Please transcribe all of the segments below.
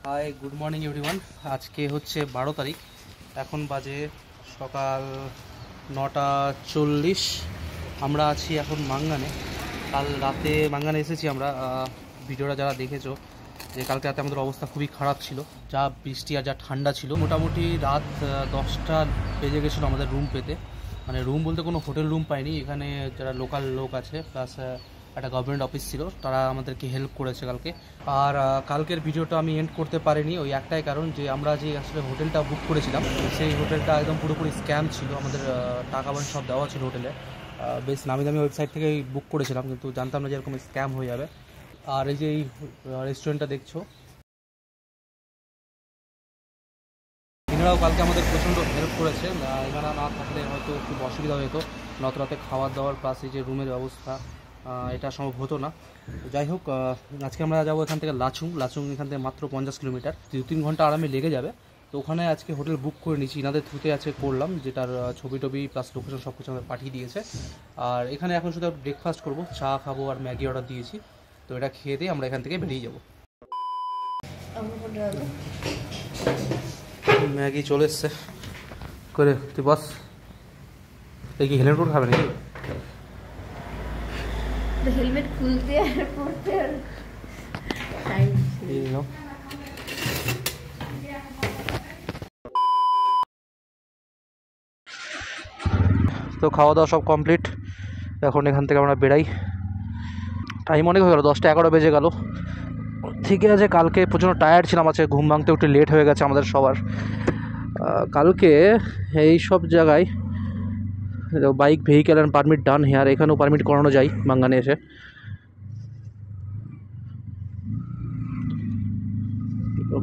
High, good morning everyone. আজকে হচ্ছে 12 তারিখ। এখন বাজে সকাল 9:40। আমরা আছি এখন মাঙ্গানে। কাল রাতে মাঙ্গানে এসেছি আমরা। ভিডিওটা যারা দেখেছো যে কালকে রাতে আমাদের অবস্থা খুবই খারাপ ছিল, যা বৃষ্টি আর যা ঠান্ডা ছিল। মোটামুটি রাত 10টা বেজে গেছিলো আমাদের রুম পেতে। মানে রুম বলতে কোনো হোটেল রুম পাইনি, এখানে যারা লোকাল লোক আছে প্লাস একটা গভর্নমেন্ট অফিস ছিল, তারা আমাদেরকে হেল্প করেছে কালকে। আর কালকের ভিডিওটা আমি এন্ড করতে পারিনি, ওই একটাই কারণ যে আমরা যে আসলে হোটেলটা বুক করেছিলাম সেই হোটেলটা একদম পুরোপুরি স্ক্যাম ছিল। আমাদের টাকা পয়সা সব দেওয়া ছিল হোটেলে, বেশ নামি দামি ওয়েবসাইট থেকে বুক করেছিলাম, কিন্তু জানতাম না যে এরকম স্ক্যাম হয়ে যাবে। আর এই যে এই রেস্টুরেন্টটা দেখছো, এনারাও কালকে আমাদের প্রচণ্ড হেল্প করেছে। এনারা না থাকলে হয়তো খুব অসুবিধা হতো, রাতে খাবার দাবার প্লাস এই যে রুমের ব্যবস্থা এটা সম্ভব হতো না। যাই হোক, আজকে আমরা যাবো এখান থেকে লাচুং। এখান থেকে মাত্র 50 কিলোমিটার, 2-3 ঘন্টা আরামে লেগে যাবে। তো ওখানে আজকে হোটেল বুক করে নিয়েছি, ইনাদের থ্রুতে আজকে করলাম, যেটার ছবি টবি প্লাস লোকেশন সব কিছু আমাদের পাঠিয়ে দিয়েছে। আর এখানে এখন শুধু ব্রেকফাস্ট করবো, চা খাবো আর ম্যাগি অর্ডার দিয়েছি। তো এটা খেয়ে দিয়ে আমরা এখান থেকে বেরিয়ে যাবো। ম্যাগি চলে এসছে করে, তুই বস। এই কি হেলমেট খাবে নাকি? হেলমেট খুলতে আর পড়তে আর টাইম ছিল। তো খাওয়া দাওয়া সব কমপ্লিট, এখন এখান থেকে আমরা বেরাই। টাইম অনেক হয়ে গেলো, 10টা-11 বেজে গেল। ঠিকই আছে, কালকে প্রচণ্ড টায়ার্ড ছিলাম, আছে ঘুম ভাঙতে একটু লেট হয়ে গেছে আমাদের সবার। কালকে এই সব জায়গায় bike vehicle and permit done here, এখানেও পারমিট করানো যায় মাঙ্গানে এসে।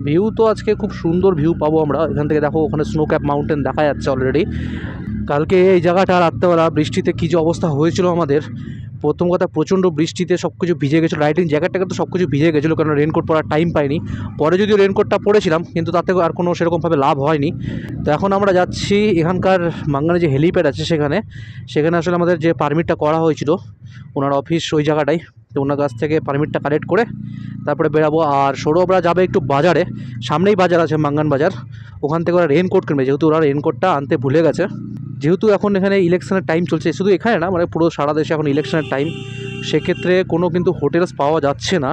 ভিউ তো আজকে খুব সুন্দর ভিউ পাবো আমরা এখান থেকে। দেখো ওখানে স্নো ক্যাপ মাউন্টেন দেখা যাচ্ছে অলরেডি। কালকে এই জায়গাটা রাত্রেবেলা বৃষ্টিতে কী যে অবস্থা হয়েছিল আমাদের। প্রথম কথা, প্রচণ্ড বৃষ্টিতে সব কিছু ভিজে গেছিলো, রাইডিং জ্যাকেটটাকে তো সব কিছু ভিজে গেছিলো, কারণ রেনকোট পরার টাইম পাইনি। পরে যদিও রেনকোটটা পরেছিলাম, কিন্তু তাতে আর কোনো সেরকমভাবে লাভ হয়নি। তো এখন আমরা যাচ্ছি এখানকার মাঙ্গানে যে হেলিপ্যাড আছে সেখানে আসলে আমাদের যে পারমিটটা করা হয়েছিল, ওনার অফিস ওই জায়গাটাই। তো ওনার কাছ থেকে পারমিটটা কালেক্ট করে তারপরে বেরাবো। আর সৌরভরা যাবে একটু বাজারে, সামনেই বাজার আছে মাঙ্গান বাজার, ওখান থেকে ওরা রেনকোট কিনবে, যেহেতু ওরা রেনকোটটা আনতে ভুলে গেছে। যেহেতু এখন এখানে ইলেকশনের টাইম চলছে, শুধু এখানে না, মানে পুরো সারা দেশে এখন ইলেকশনের টাইম, সেক্ষেত্রে কোনো কিন্তু হোটেলস পাওয়া যাচ্ছে না।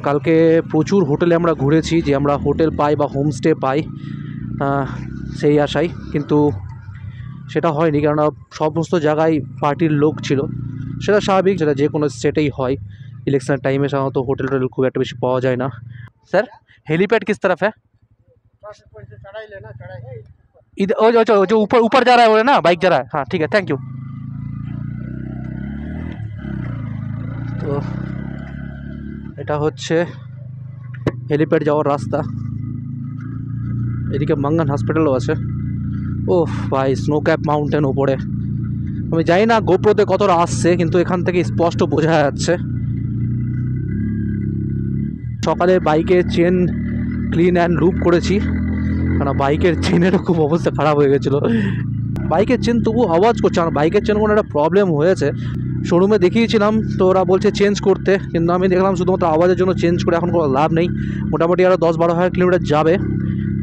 কালকে প্রচুর হোটেলে আমরা ঘুরেছি, যে আমরা হোটেল পাই বা হোমস্টে পাই সেই আশায়, কিন্তু সেটা হয়নি, কেননা সমস্ত জায়গায় পার্টির লোক ছিল। সেটা স্বাভাবিক, সেটা যে কোনো স্টেটেই হয়। ইলেকশনের টাইমে সাধারণত হোটেল টোটেল খুব একটা বেশি পাওয়া যায় না। স্যার, हेलीपैड किस तरफ है? इधर जो ऊपर ऊपर जा रहा है वो है ना, बाइक जा रहा है। हाँ ठीक है, थैंक यू। তো এটা হচ্ছে হেলিপ্যাড যাওয়ার রাস্তা। এদিকে মাঙ্গান হসপিটালও আছে। ওহ ভাই, স্নো ক্যাপ মাউন্টেন ওপরে। আমি জানি না গোপ্রোতে কতটা আসছে, কিন্তু এখান থেকে স্পষ্ট বোঝা যাচ্ছে। সকালে বাইকের চেন ক্লিন অ্যান্ড লুপ করেছি, কারণ বাইকের চেনেরও খুব অবস্থা খারাপ হয়ে গেছিলো। বাইকের চেন তবু আওয়াজ করছে, আমার বাইকের চেন কোনো একটা প্রবলেম হয়েছে। শোরুমে দেখিয়েছিলাম, তো ওরা বলছে চেঞ্জ করতে, কিন্তু আমি দেখলাম শুধুমাত্র আওয়াজের জন্য চেঞ্জ করে এখন কোনো লাভ নেই। মোটামুটি আরও 10-12 হাজার কিলোমিটার যাবে,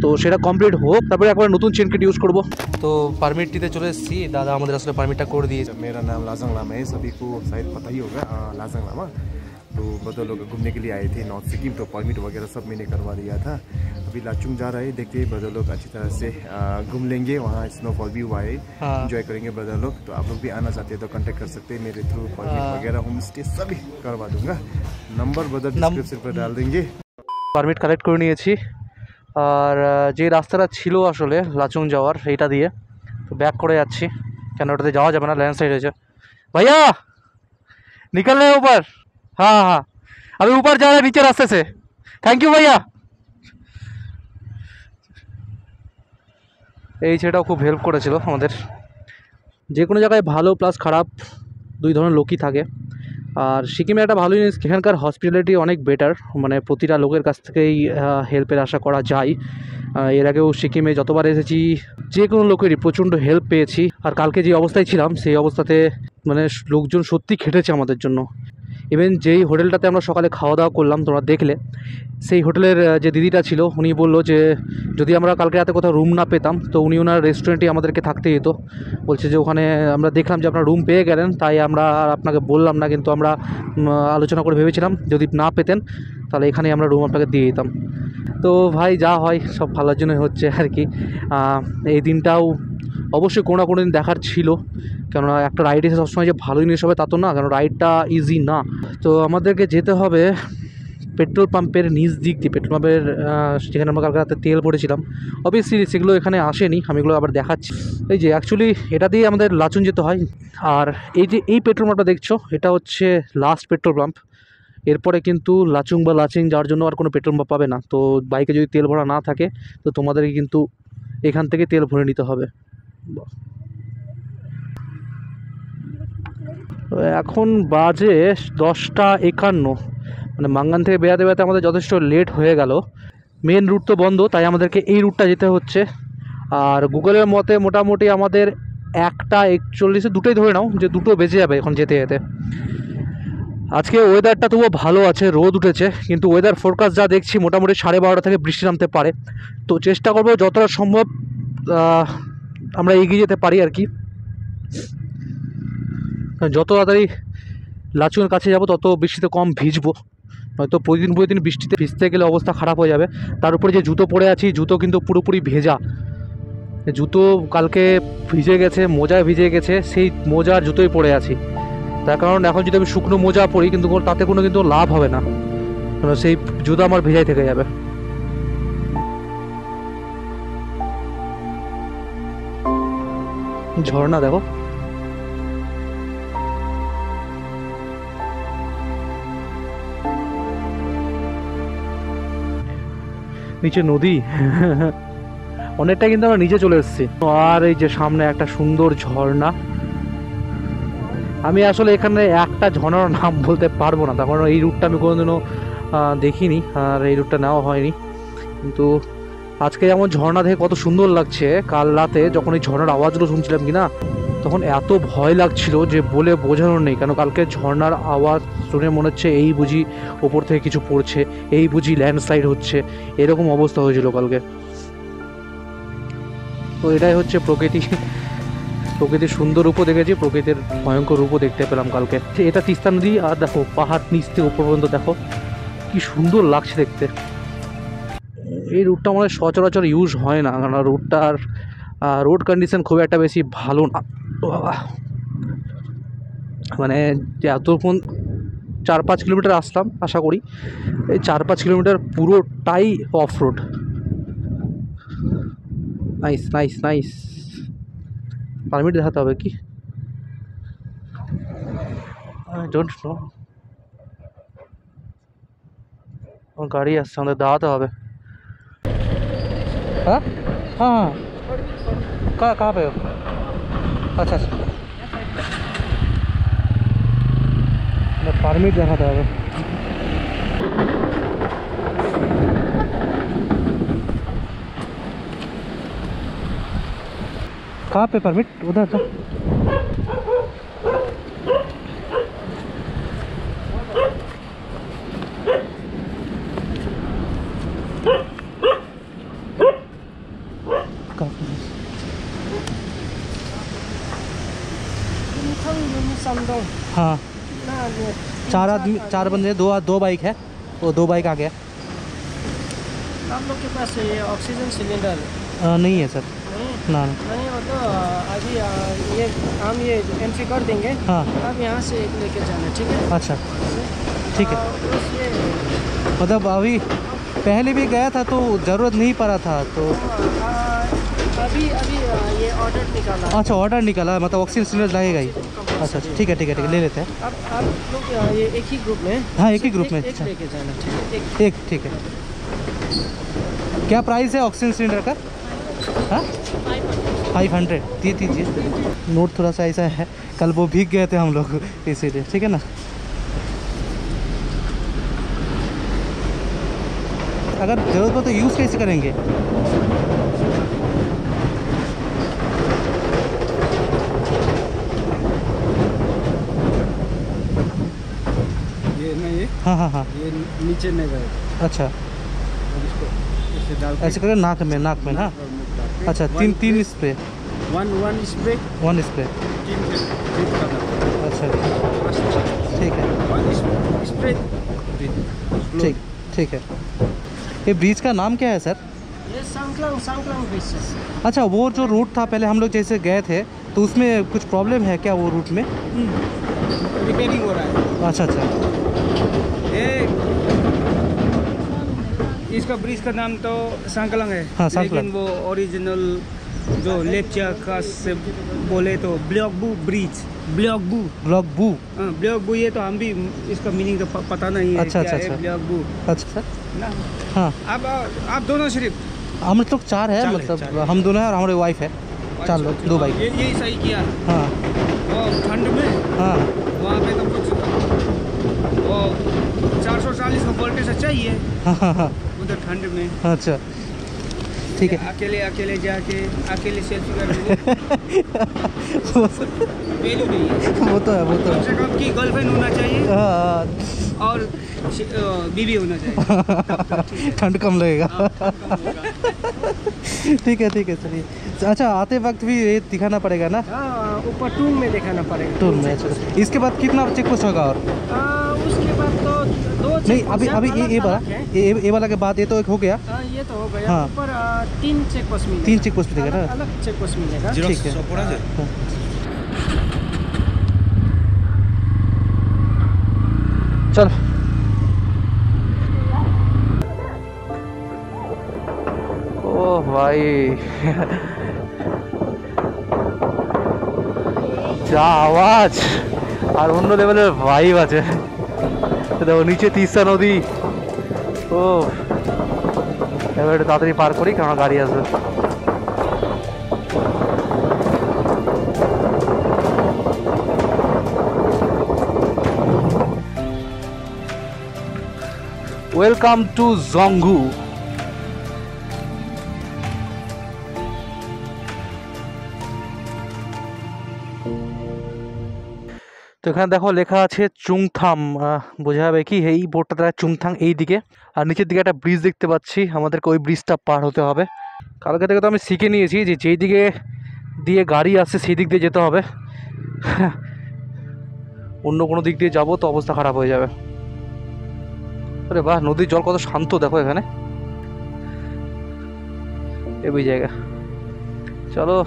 তো সেটা কমপ্লিট হোক, তারপরে একবার নতুন চেন কিট ইউজ করবো। তো পারমিট দিতে চলে এসেছি, দাদা আমাদের আসলে পারমিটটা করে দিয়েছে। मेरा नाम लाजंग लामा है, सभी को शायद पता ही होगा। लाजंग लामा तो बदल लोग घूमने के लिए आए थे नॉर्थ सिक्किम, तो परमिट वगैरह सब मैंने करवा दिया था। अभी लाचुंग जा रहे हैं, देखते हैं बदल लोग अच्छी तरह से घूम लेंगे। वहाँ स्नोफॉल भी हुआ है, इंजॉय करेंगे बदल लोग। तो आप लोग भी आना चाहते हैं तो कांटेक्ट कर सकते हैं मेरे थ्रू। परमिट वगैरह होम स्टे सभी करवा दूंगा, नंबर बदल डिस्क्रिप्शन पर डाल देंगे। পারমিট কালেক্ট করে নিয়েছি, আর যে রাস্তাটা ছিল আসলে লাচুং যাওয়ার এইটা দিয়ে, তো ব্যাক করে যাচ্ছি, কেন ওটাতে যাওয়া যাবে না, ল্যান্ডস্লাইড হয়েছে। भैया निकल रहे ऊपर? हाँ हाँ, अभी ऊपर जा रहे हैं नीचे रास्ते से। थैंक यू भैया। এই ছেলেটাও খুব হেল্প করেছিল আমাদের। যে কোনো জায়গায় ভালো প্লাস খারাপ দুই ধরনের লোকই থাকে। আর সিকিমে একটা ভালো জিনিস, এখানকার হসপিটালিটি অনেক বেটার, মানে প্রতিটা লোকের কাছ থেকেই হেল্পের আশা করা যায়। এর আগেও সিকিমে যতবার এসেছি যে কোনো লোকেরই প্রচণ্ড হেল্প পেয়েছি। আর কালকে যে অবস্থায় ছিলাম সেই অবস্থাতে মানে লোকজন সত্যি খেটেছে আমাদের জন্য। ইভেন যেই হোটেলটাতে আমরা সকালে খাওয়া দাওয়া করলাম তোমরা দেখলে, সেই হোটেলের যে দিদিটা ছিল উনি বললো যে যদি আমরা কালকে রাতে কোথাও রুম না পেতাম তো উনি ওনার রেস্টুরেন্টেই আমাদেরকে থাকতে যেত। বলছে যে ওখানে আমরা দেখলাম যে আপনার রুম পেয়ে গেলেন, তাই আমরা আর আপনাকে বললাম না, কিন্তু আমরা আলোচনা করে ভেবেছিলাম যদি না পেতেন তাহলে এখানেই আমরা রুম আপনাকে দিয়ে দিতাম। তো ভাই যা হয় সব ভালোর জন্যই হচ্ছে আর কি। এই দিনটাও অবশ্যই কোনো না কোনো দিন দেখার ছিল, কেননা একটা রাইড এসে সবসময় যে ভালো জিনিস হবে তা তো না, কারণ রাইডটা ইজি না। তো আমাদেরকে যেতে হবে পেট্রোল পাম্পের নিচ দিক দিয়ে, পেট্রোল পাম্পের যেখানে আমরা কালকে রাতে তেল ভরেছিলাম। অবভিয়াসলি সেগুলো এখানে আসেনি, আমি এগুলো আবার দেখাচ্ছি। এই যে অ্যাকচুয়ালি এটা দিয়ে আমাদের লাচুং যেতে হয়। আর এই যে এই পেট্রোল পাম্পটা দেখছো এটা হচ্ছে লাস্ট পেট্রোল পাম্প। এরপরে কিন্তু লাচুং বা লাচিং যাওয়ার জন্য আর কোনো পেট্রোল পাম্প পাবে না। তো বাইকে যদি তেল ভরা না থাকে তো তোমাদেরকে কিন্তু এখান থেকে তেল ভরে নিতে হবে। তো এখন বাজে 10:51, মানে মাঙ্গান থেকে বেরাতে বেরাতে আমাদের যথেষ্ট লেট হয়ে গেল। মেন রুট তো বন্ধ, তাই আমাদেরকে এই রুটটা যেতে হচ্ছে। আর গুগলের মতে মোটামুটি আমাদের 1:41, দুটোই ধরে নাও যে 2টো বেজে যাবে এখন যেতে যেতে। আজকে ওয়েদারটা তবুও ভালো আছে, রোদ উঠেছে, কিন্তু ওয়েদার ফোরকাস্ট যা দেখছি মোটামুটি 12:30 থেকে বৃষ্টি নামতে পারে। তো চেষ্টা করবো যতটা সম্ভব আমরা এগিয়ে যেতে পারি আর কি। যত তাড়াতাড়ি লাচুংয়ের কাছে যাব তত বৃষ্টিতে কম ভিজবো, নয়তো প্রতিদিন বৃষ্টিতে ভিজতে গেলে অবস্থা খারাপ হয়ে যাবে। তার উপরে যে জুতো পরে আছি, জুতো কিন্তু পুরোপুরি ভেজা। জুতো কালকে ভিজে গেছে, মোজা ভিজে গেছে, সেই মোজার জুতোই পরে আছি। তার কারণ এখন যদি আমি শুকনো মোজা পরি কিন্তু তাতে কোনো কিন্তু লাভ হবে না, কারণ সেই জুতো আমার ভেজাই থেকে যাবে। ঝর্ণা দেখো, নিচে নদী অনেকটা, কিন্তু আমরা নিচে চলে এসেছি। আর এই যে সামনে একটা সুন্দর ঝর্ণা। আমি আসলে এখানে একটা ঝর্ণার নাম বলতে পারবো না, তার কারণ এই রুটটা আমি কোনোদিনও দেখিনি আর এই রুটটা নেওয়া হয়নি। কিন্তু আজকে যেমন ঝর্ণা দেখে কত সুন্দর লাগছে, কাল রাতে যখন এই ঝর্ণার আওয়াজগুলো শুনছিলাম কি না, তখন এত ভয় লাগছিল যে বলে বোঝানোর নেই। কেন কালকে ঝর্ণার আওয়াজ শুনে মনে হচ্ছে এই বুঝি ওপর থেকে কিছু পড়ছে, এই বুঝি ল্যান্ডস্লাইড হচ্ছে, এরকম অবস্থা হয়েছিল কালকে। তো এটাই হচ্ছে প্রকৃতি, প্রকৃতির সুন্দর রূপও দেখেছি, প্রকৃতির ভয়ঙ্কর রূপও দেখতে পেলাম কালকে। এটা তিস্তা নদী, আর দেখো পাহাড় নিচ থেকে উপর পর্যন্ত দেখো কি সুন্দর লাগছে দেখতে। এই রুটটা আমাদের সচরাচর ইউজ হয় না, কারণ রুটটার রোড কন্ডিশন খুব একটা বেশি ভালো না। মানে এতক্ষণ 4-5 কিলোমিটার আসলাম, আশা করি এই 4-5 কিলোমিটার পুরোটাই of road. Nice nice nice. Permit দেখাতে হবে কি? I don't know. আমার গাড়ি আসছে, আমাদের দাঁড়াতে হবে। हाँ हाँ हाँ, कहाँ पे हो? अच्छा अच्छा, परमिट देखाते হবে। कहाँ पे परमिट? उधर था। हाँ, 4 आदमी, 4 बंदे, दो बाइक है, वो 2 बाइक आ गया। आप लोग के पास ये ऑक्सीजन सिलेंडर नहीं है सर। ना नहीं हो तो अभी ये हम ये एंट्री कर देंगे। हाँ, आप यहाँ से एक लेके जाना, ठीक है? अच्छा ठीक है। बस ये मतलब अभी पहले भी गया था तो ज़रूरत नहीं पड़ा था, तो अभी अभी ये ऑर्डर निकाला। अच्छा ऑर्डर निकाला है, मतलब ऑक्सीजन सिलेंडर लगेगा ही। अच्छा ठीक है ठीक है ठीक है, ले लेते हैं। आप लोग ये एक ही ग्रुप में? हाँ एक ही ग्रुप में। एक अच्छा लेके जाना, ठीक है? एक ठीक है। क्या प्राइस है ऑक्सीजन सिलेंडर का? हाँ 500 दीजिए। नोट थोड़ा सा ऐसा है, कल वो भीग गए थे हम लोग इसीलिए, ठीक है ना। अगर ज़रूरत हो तो यूज़ कैसे करेंगे? नहीं, हाँ हाँ हाँ, ये नीचे नहीं गए। अच्छा, अब इसको ऐसे डाल के ऐसे करके नाक में ना, और मुख डाल के अच्छा, वन तीन spray, one spray, 1 spray, 3 breathe करना। अच्छा, ठीक है, वन स्प्रे ब्रीथ। ठीक है। ये ब्रिज का नाम क्या है सर? ये सांकलांग ब्रिज है। अच्छा, वो जो रूट था पहले हम लोग जैसे गए थे, तो उसमें कुछ प्रॉब्लम है क्या वो रूट में? रिपेयरिंग हो रहा है। अच्छा अच्छा, ये इसका ब्रिज का नाम तो सांकलांग है। हाँ, सांकलांग। लेकिन वो ओरिजिनल जो लेप्चा का से बोले तो ब्लॉकबू ब्रिज, ब्लॉकबू। ब्लॉकबू ये तो हम भी इसका मीनिंग तो पता नहीं है। अच्छा, क्या अच्छा, है अच्छा। ब्लॉकबू अच्छा सर, ना। हाँ, आप दोनों सिर्फ हम लोग 4 है, चार है, मतलब चार है। हम दोनों हैं और हमारे वाइफ है, 4 लोग, 2 बाइक। यही सही किया। हाँ वो ठंड में हाँ वहाँ पे तो कुछ वो 440 का वोल्टेज चाहिए हाँ हाँ हाँ, उधर ठंड में। अच्छा, ठीक है। अकेले जाके अकेले सेल्फी करने वैल्यू नहीं है। वो तो है, वो तो कम है। से कम की गर्लफ्रेंड होना चाहिए हाँ, और बीवी होना चाहिए, तब तक ठीक है। ठंड कम लगेगा। हाँ, कम होगा। ठीक है चलिए। अच्छा, आते वक्त भी ये दिखाना पड़ेगा ना? हाँ, ऊपर टूल में दिखाना पड़ेगा। टूर में, अच्छा। इसके बाद कितना चेक पोस्ट होगा और? उसके बाद तो 2 नहीं, अभी ये वाला, ये वाला के बाद ये तो एक हो गया। ये तो हो गया। हाँ। ऊपर 3 चेक पोस्ट मिलेगा। 3 चेक पोस्ट मिलेगा ना? अलग चेक पोस्ट मिलेगा। ठीक है। हाँ। चल, ओ भाई যা আওয়াজ আর অন্য লেভেলের ভাইব আছে। দেখো নিচে তিস্তা নদী। ও, এবার একটু তাড়াতাড়ি পার করি, কারণ গাড়ি আসবে। Welcome to Dzongu. তো এখানে দেখো লেখা আছে চুংথাম, বোঝা যাবে কি এই বোর্ডটা দ্বারা চুংথাং এই দিকে, আর নিচের দিকে একটা ব্রিজ দেখতে পাচ্ছি, আমাদেরকে ওই ব্রিজটা পার হতে হবে। কালকে থেকে তো আমি শিখে নিয়েছি যে যেই দিকে দিয়ে গাড়ি আসছে সেই দিক দিয়ে যেতে হবে, অন্য কোনো দিক দিয়ে যাবো তো অবস্থা খারাপ হয়ে যাবে। আরে বাহ, নদীর জল কত শান্ত দেখো এখানে, এই জায়গা। চলো,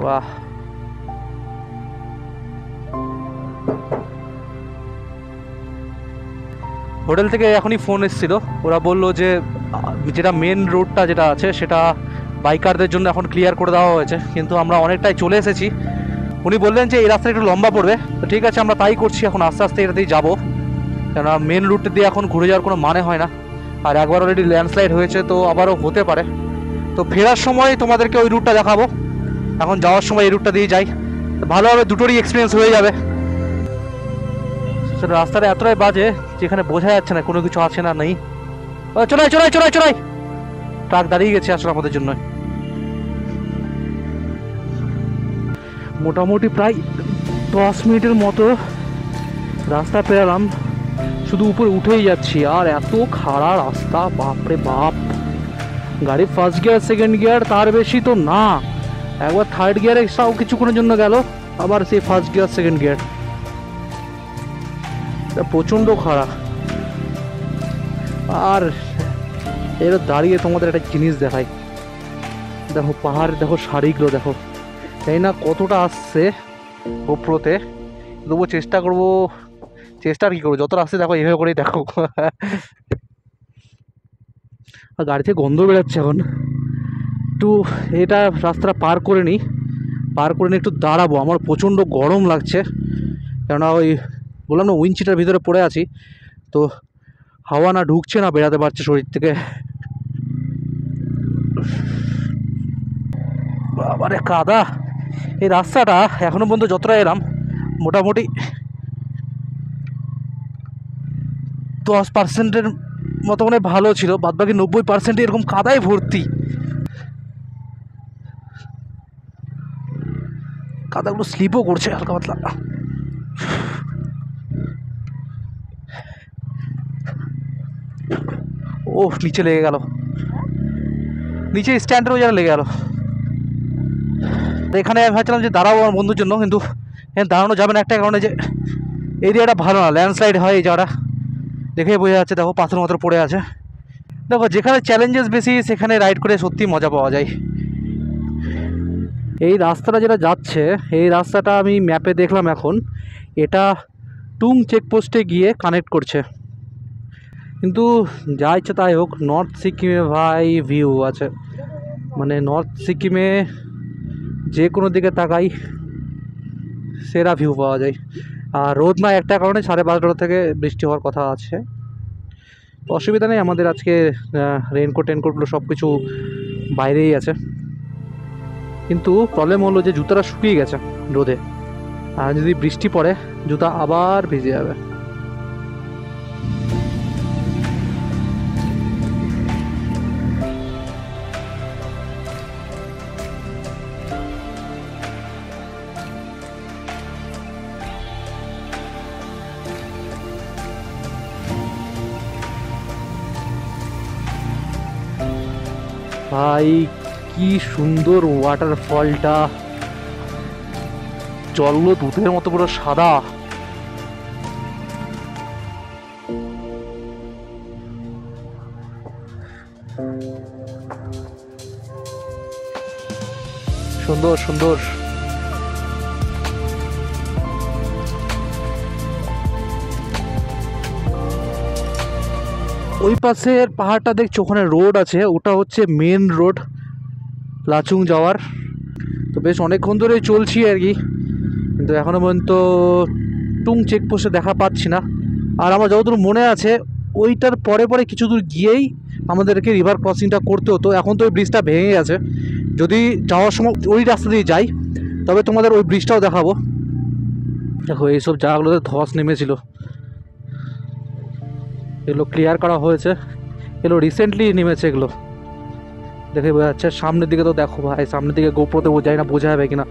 বাহ। হোটেল থেকে এখনই ফোন এসেছিল, ওরা বললো যে যেটা মেন রোডটা যেটা আছে সেটা বাইকারদের জন্য এখন ক্লিয়ার করে দেওয়া হয়েছে, কিন্তু আমরা অনেকটাই চলে এসেছি। উনি বললেন যে এই রাস্তা একটু লম্বা পড়বে, তো ঠিক আছে আমরা তাই করছি, এখন আস্তে আস্তে এটাতেই যাবো, কেননা মেন রুট দিয়ে এখন ঘুরে যাওয়ার কোনো মানে হয় না। আর একবার অলরেডি ল্যান্ডস্লাইড হয়েছে, তো আবারও হতে পারে। তো ফেরার সময় তোমাদেরকে ওই রুটটা দেখাবো, এখন যাওয়ার সময় এই রুটটা দিয়ে যাই, ভালোভাবে দুটোরই এক্সপিরিয়েন্স হয়ে যাবে। রাস্তাটা এতটাই বাজে যেখানে বোঝা যাচ্ছে না কোনো কিছু আছে না নেই। চলাই চলাই চলাই চলাই, ট্রাক দাঁড়িয়ে গেছে আসলে আমাদের জন্য। মোটামুটি প্রায় 10 মিনিটের মতো রাস্তা পেরালাম, শুধু উপরে উঠেই যাচ্ছি, আর এত খাড়া রাস্তা, বাপরে বাপ। গাড়ি ফার্স্ট গিয়ার সেকেন্ড গিয়ার তার বেশি তো না, একবার থার্ড গিয়ারে তাও কিছুক্ষণের জন্য গেল, আবার সেই ফার্স্ট গিয়ার সেকেন্ড গিয়ার, প্রচণ্ড খারাপ। আর এর দাঁড়িয়ে তোমাদের একটা জিনিস দেখাই, দেখো পাহাড়, দেখো সারিগুলো দেখো, তাই না কতটা আসছে উপরতে। তবুও চেষ্টা আর কি করবো, যতটা আসছে দেখো এইভাবে করেই দেখো। আর গাড়ি থেকে গন্ধ বেরোচ্ছে এখন। একটু এটা রাস্তাটা পার করে নিই একটু দাঁড়াবো, আমার প্রচণ্ড গরম লাগছে, কেননা ওই বললাম না উইন্ডশিটের ভিতরে পড়ে আছি, তো হাওয়া না ঢুকছে না বেরাতে পারছে শরীর থেকে। বাবারে কাদা, এই রাস্তাটা এখনো পর্যন্ত যতটা এলাম মোটামুটি 10%-এর মতো মানে ভালো ছিল, বাদবাকি 90% এরকম কাদায় ভর্তি। কাদাগুলো স্লিপও করছে হালকা পাতলা। ও নিচে লেগে গেল, নিচে স্ট্যান্ডের ওই জায়গায় লেগে গেল। এখানে আমি ভাবছিলাম যে দাঁড়াবো আমার বন্ধুর জন্য, কিন্তু এখানে দাঁড়ানো যাবে না একটা কারণে, যে এরিয়াটা ভালো না, ল্যান্ডস্লাইড হয় এই জায়গাটা, দেখেই বোঝা যাচ্ছে। দেখো পাথর মাথর পড়ে আছে। দেখো যেখানে চ্যালেঞ্জেস বেশি সেখানে রাইড করে সত্যি মজা পাওয়া যায়। এই রাস্তাটা যেটা যাচ্ছে, এই রাস্তাটা আমি ম্যাপে দেখলাম এখন, এটা টুং চেকপোস্টে গিয়ে কানেক্ট করছে। কিন্তু যা ইচ্ছা তাই হোক, নর্থ সিকিমে ভাই ভিউ আছে, মানে নর্থ সিকিমে যে কোনো দিকে তাকাই সেরা ভিউ পাওয়া যায়। আর রোদ না একটা কারণে 12:30 থেকে বৃষ্টি হওয়ার কথা আছে। অসুবিধা নেই, আমাদের আজকে রেনকোট টেনকোটগুলো সব কিছু বাইরেই আছে। কিন্তু প্রবলেম হলো যে জুতাটা শুকিয়ে গেছে রোদে, আর যদি বৃষ্টি পড়ে জুতা আবার ভিজে যাবে। ভাই কি সুন্দর ওয়াটারফলটা, জলগুলো দুধের মতো পুরো সাদা। সুন্দর সুন্দর। ওই পাশের পাহাড়টা দেখছো, ওখানে রোড আছে, ওটা হচ্ছে মেন রোড লাচুং যাওয়ার। তো বেশ অনেকক্ষণ ধরেই চলছি আর কি, কিন্তু এখনও পর্যন্ত টুং চেকপোস্টে দেখা পাচ্ছি না। আর আমার যতদূর মনে আছে ওইটার পরে পরে কিছু দূর গিয়েই আমাদেরকে রিভার ক্রসিংটা করতে হতো। এখন তো ওই ব্রিজটা ভেঙে গেছে, যদি যাওয়ার সময় ওই রাস্তা দিয়ে যাই তবে তোমাদের ওই ব্রিজটাও দেখাবো। দেখো এইসব জায়গাগুলোতে ধস নেমেছিল, এগুলো ক্লিয়ার করা হয়েছে, এগুলো রিসেন্টলি নেমেছে। এগুলো দেখে বোঝা যাচ্ছে। সামনের দিকে তো দেখো ভাই, সামনের দিকে গোপ্রোতে বোঝাই না বোঝা যাবে কিনা,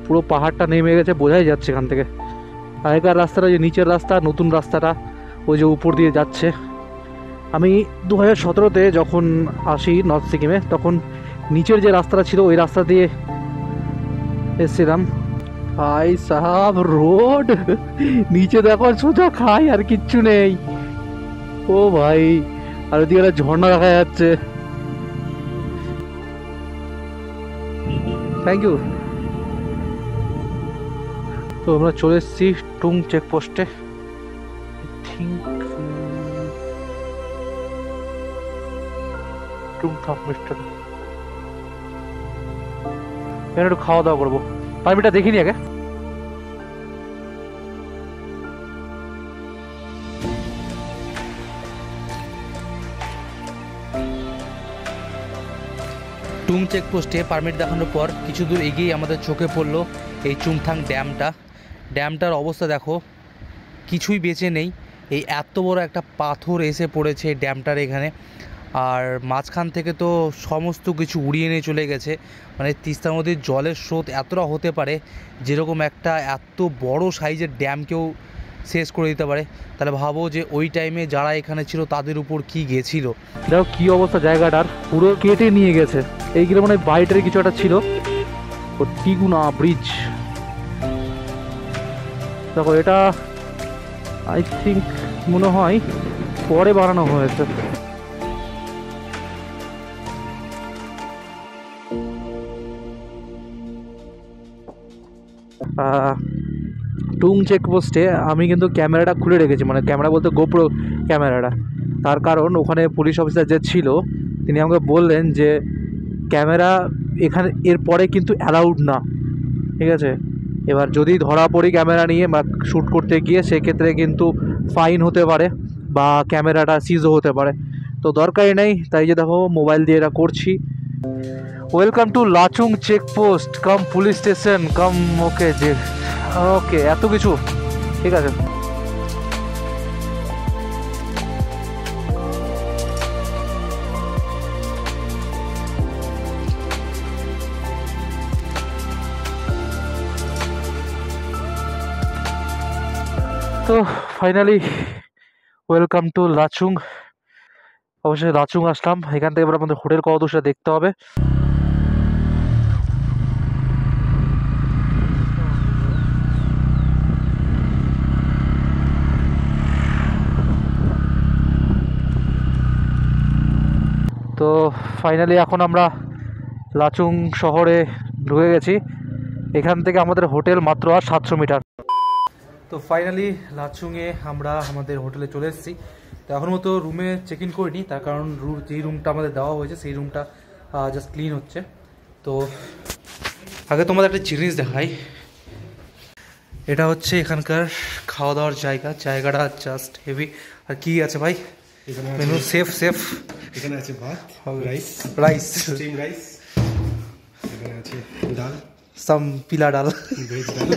পুরো পাহাড়টা নেমে গেছে, বোঝাই যাচ্ছে এখান থেকে। আগেকার রাস্তাটা যে নিচের রাস্তা, নতুন রাস্তাটা ওই যে উপর দিয়ে যাচ্ছে। আমি 2017-তে যখন আসি নর্থ সিকিমে, তখন নিচের যে রাস্তাটা ছিল ওই রাস্তা দিয়ে এসেছিলাম। ভাই সাহাব রোড, নিচে দেখো সোজা খাই আর কিচ্ছু নেই। ও ভাই, আর ওদিকে একটা ঝর্ণা দেখা যাচ্ছে। Thank you. তো আমরা চলে এসেছি টুং চেকপোস্টে। টুং থাম মিস্টার, এখানে একটু খাওয়া দাওয়া করবো। পারমিটটা দেখিনি আগে। টুং চেকপোস্টে পারমিট দেখানোর পর কিছু দূর এগিয়ে আমাদের চোখে পড়লো এই চুংথাং ড্যামটা। ড্যামটার অবস্থা দেখো, কিছুই বেঁচে নেই। এই এত বড় একটা পাথর এসে পড়েছে এই ড্যামটার এখানে, আর মাঝখান থেকে তো সমস্ত কিছু উড়িয়ে নিয়ে চলে গেছে। মানে তিস্তা নদীর জলের স্রোত এতটা হতে পারে যেরকম একটা এত বড় সাইজের ড্যামকেও শেষ করে দিতে পারে। তাহলে ভাবো যে ওই টাইমে যারা এখানে ছিল তাদের উপর কি গেছিল। দেখো কি অবস্থা জায়গাটার, পুরো কেটে নিয়ে গেছে। এইগুলো মানে বাইরের কিছু একটা ছিল, ও টিগুনা ব্রিজ। দেখো এটা আই থিঙ্ক মনে হয় পরে বানানো হয়েছে। টুং চেকপোস্টে আমি কিন্তু ক্যামেরাটা খুলে রেখেছি, মানে ক্যামেরা বলতে গোপ্রো ক্যামেরাটা। তার কারণ ওখানে পুলিশ অফিসার যে ছিল তিনি আমাকে বললেন যে ক্যামেরা এখানে এরপরে কিন্তু অ্যালাউড না, ঠিক আছে। এবার যদি ধরা পড়ি ক্যামেরা নিয়ে বা শ্যুট করতে গিয়ে, সেক্ষেত্রে কিন্তু ফাইন হতে পারে বা ক্যামেরাটা সিজও হতে পারে। তো দরকারই নেই, তাই যে দেখো মোবাইল দিয়ে এটা করছি। Welcome to Lachung checkpost cum police station cum. Okay যে ওকে এত কিছু ঠিক আছে। তো ফাইনালি ওয়েলকাম টু লাচুং। অবশ্যই লাচুং আসলাম, এখান থেকে এবার আমাদের হোটেল কত দূর সেটা দেখতে হবে। তো ফাইনালি এখন আমরা লাচুং শহরে ঢুকে গেছি। এখান থেকে আমাদের হোটেল মাত্র আর 700 মিটার। তো ফাইনালি লাচুংয়ে আমরা আমাদের হোটেলে চলে এসেছি। তো এখন মতো রুমে চেক ইন করিনি, তার কারণ যেই রুমটা আমাদের দেওয়া হয়েছে সেই রুমটা জাস্ট ক্লিন হচ্ছে। তো আগে তোমাদের একটা জিনিস দেখাই, এটা হচ্ছে এখানকার খাওয়া দাওয়ার জায়গাটা জাস্ট হেভি। আর কি আছে ভাই মেনু? সেফ এখানে আছে ভাত, রাইস স্টিম রাইস, এখানে আছে ডাল, সাম পিলা ডাল, ভেজ ডাল,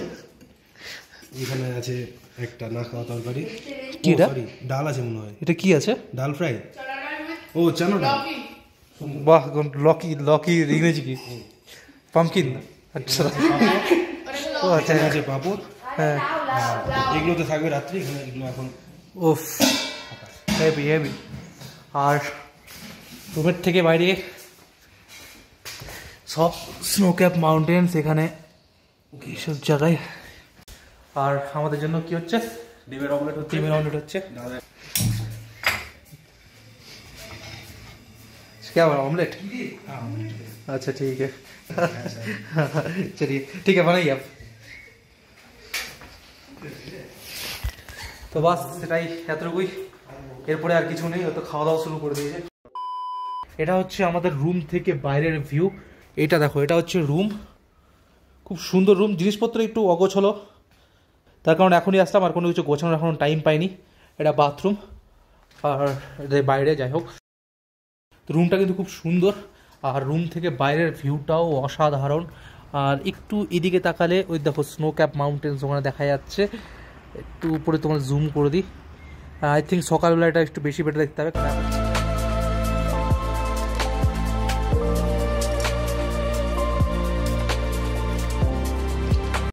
এখানে আছে একটা না খাওয়া তরকারি। কি এটা? সরি, ডাল আছে মনে হয়। এটা কি আছে? ডাল ফ্রাই, ও চানা ডাল। বাহ, লকি ইংরেজি কি? পামকিন। আচ্ছা ও আচ্ছা, এখানে আছে পাপড়, হ্যাঁ। এগুলো তো থাকবে রাত্রি, এখানে এগুলো এখন ওফ, হেভি। আর রুমের থেকে বাইরে সব স্নো ক্যাপ মাউন্টেন্স এখানে এইসব জায়গায়। আর আমাদের জন্য কি হচ্ছে? ডিমের অমলেট হচ্ছে। क्या बना ऑमलेट? अच्छा ठीक है, चलिए ठीक है, बनाइए आप। তো বাস সেটাই, এতটুকুই, এরপরে আর কিছু নেই। হয়তো খাওয়া দাওয়া শুরু করে দিয়েছে। এটা হচ্ছে আমাদের রুম থেকে বাইরের ভিউ। এটা দেখো, এটা হচ্ছে রুম, খুব সুন্দর রুম। জিনিসপত্র একটু অগোছলো, তার কারণ এখনই আসলাম আর কোনো কিছু গোছানোর এখনো টাইম পাইনি। এটা বাথরুম আর বাইরে, যাই হোক রুমটা কিন্তু খুব সুন্দর। আর রুম থেকে বাইরের ভিউটাও অসাধারণ। আর একটু এদিকে তাকালে ওই দেখো স্নো ক্যাপ মাউন্টেন্স ওখানে দেখা যাচ্ছে। একটু উপরে তোমার জুম করে দিই, আই থিঙ্ক সকালবেলা এটা একটু বেশি বেটার দেখতে হবে।